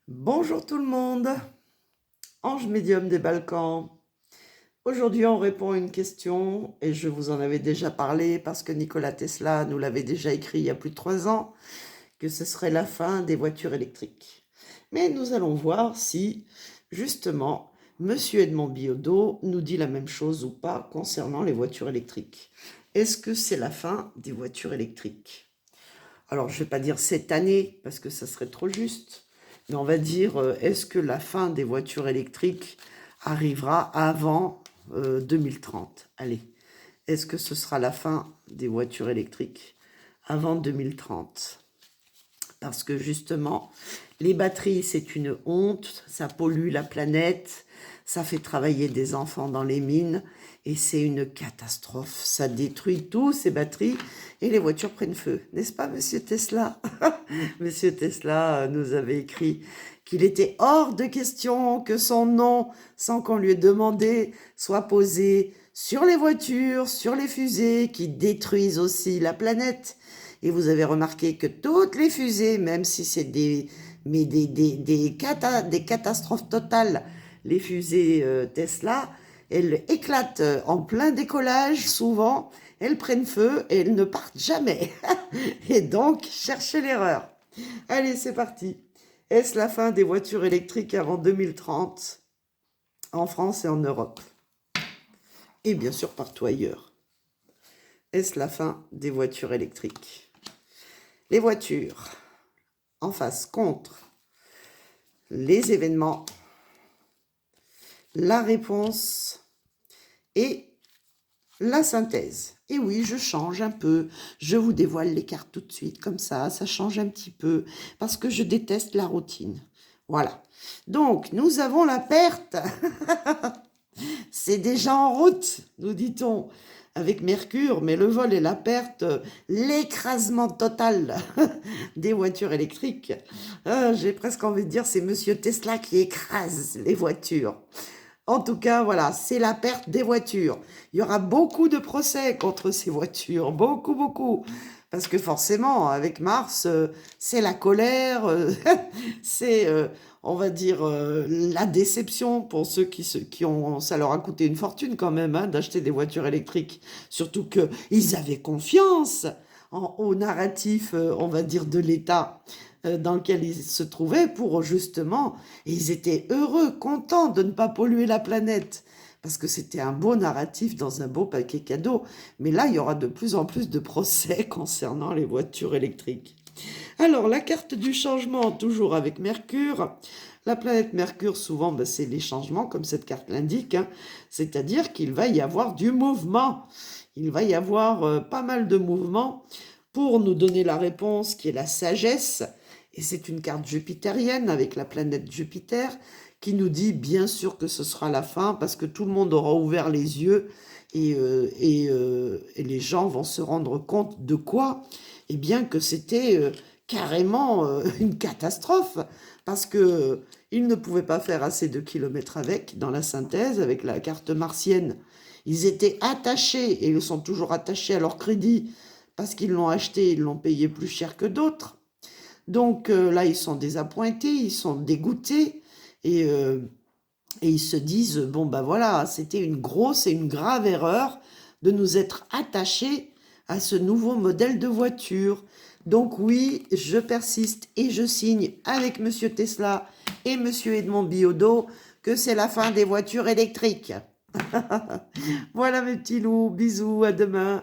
Bonjour tout le monde, Ange médium des Balkans. Aujourd'hui, on répond à une question et je vous en avais déjà parlé parce que Nikola Tesla nous l'avait déjà écrit il y a plus de 3 ans que ce serait la fin des voitures électriques. Mais nous allons voir si, justement, Monsieur Edmond Biodot nous dit la même chose ou pas concernant les voitures électriques. Est-ce que c'est la fin des voitures électriques? Alors, je ne vais pas dire cette année parce que ça serait trop juste. Mais on va dire, est-ce que la fin des voitures électriques arrivera avant 2030? Allez, est-ce que ce sera la fin des voitures électriques avant 2030? Parce que justement, les batteries, c'est une honte, ça pollue la planète, ça fait travailler des enfants dans les mines et c'est une catastrophe. Ça détruit tous ces batteries et les voitures prennent feu. N'est-ce pas, Monsieur Tesla? Monsieur Tesla nous avait écrit qu'il était hors de question que son nom, sans qu'on lui ait demandé, soit posé sur les voitures, sur les fusées qui détruisent aussi la planète. Et vous avez remarqué que toutes les fusées, même si c'est des catastrophes totales, les fusées Tesla, elles éclatent en plein décollage souvent, elles prennent feu et elles ne partent jamais. Et donc, cherchez l'erreur. Allez, c'est parti. Est-ce la fin des voitures électriques avant 2030 en France et en Europe? Et bien sûr partout ailleurs. Est-ce la fin des voitures électriques? Les voitures en face contre les événements, la réponse et la synthèse. Et oui, je change un peu, je vous dévoile les cartes tout de suite, comme ça change un petit peu, parce que je déteste la routine. Voilà. Donc, nous avons la perte. C'est déjà en route, nous dit-on, avec Mercure, mais le vol et la perte, l'écrasement total des voitures électriques. J'ai presque envie de dire, c'est Monsieur Tesla qui écrase les voitures. En tout cas, voilà, c'est la perte des voitures. Il y aura beaucoup de procès contre ces voitures, beaucoup, beaucoup. Parce que forcément, avec Mars, c'est la colère, c'est, on va dire, la déception pour ceux qui ont... Ça leur a coûté une fortune quand même hein, d'acheter des voitures électriques. Surtout qu'ils avaient confiance au narratif, on va dire, de l'État dans lequel ils se trouvaient pour justement, et ils étaient heureux, contents de ne pas polluer la planète, parce que c'était un beau narratif dans un beau paquet cadeau. Mais là, il y aura de plus en plus de procès concernant les voitures électriques. Alors, la carte du changement, toujours avec Mercure. La planète Mercure, souvent, ben, c'est les changements, comme cette carte l'indique, hein. C'est-à-dire qu'il va y avoir du mouvement. Il va y avoir pas mal de mouvements pour nous donner la réponse qui est la sagesse. Et c'est une carte jupitérienne avec la planète Jupiter qui nous dit bien sûr que ce sera la fin parce que tout le monde aura ouvert les yeux et les gens vont se rendre compte de quoi? Eh bien que c'était carrément une catastrophe parce que ils ne pouvaient pas faire assez de kilomètres avec, dans la synthèse, avec la carte martienne. Ils étaient attachés et ils sont toujours attachés à leur crédit parce qu'ils l'ont acheté, ils l'ont payé plus cher que d'autres. Donc là, ils sont désappointés, ils sont dégoûtés et ils se disent, bon ben voilà, c'était une grosse et une grave erreur de nous être attachés à ce nouveau modèle de voiture. Donc oui, je persiste et je signe avec Monsieur Tesla et Monsieur Edmond Biodot que c'est la fin des voitures électriques. Voilà mes petits loups, bisous, à demain.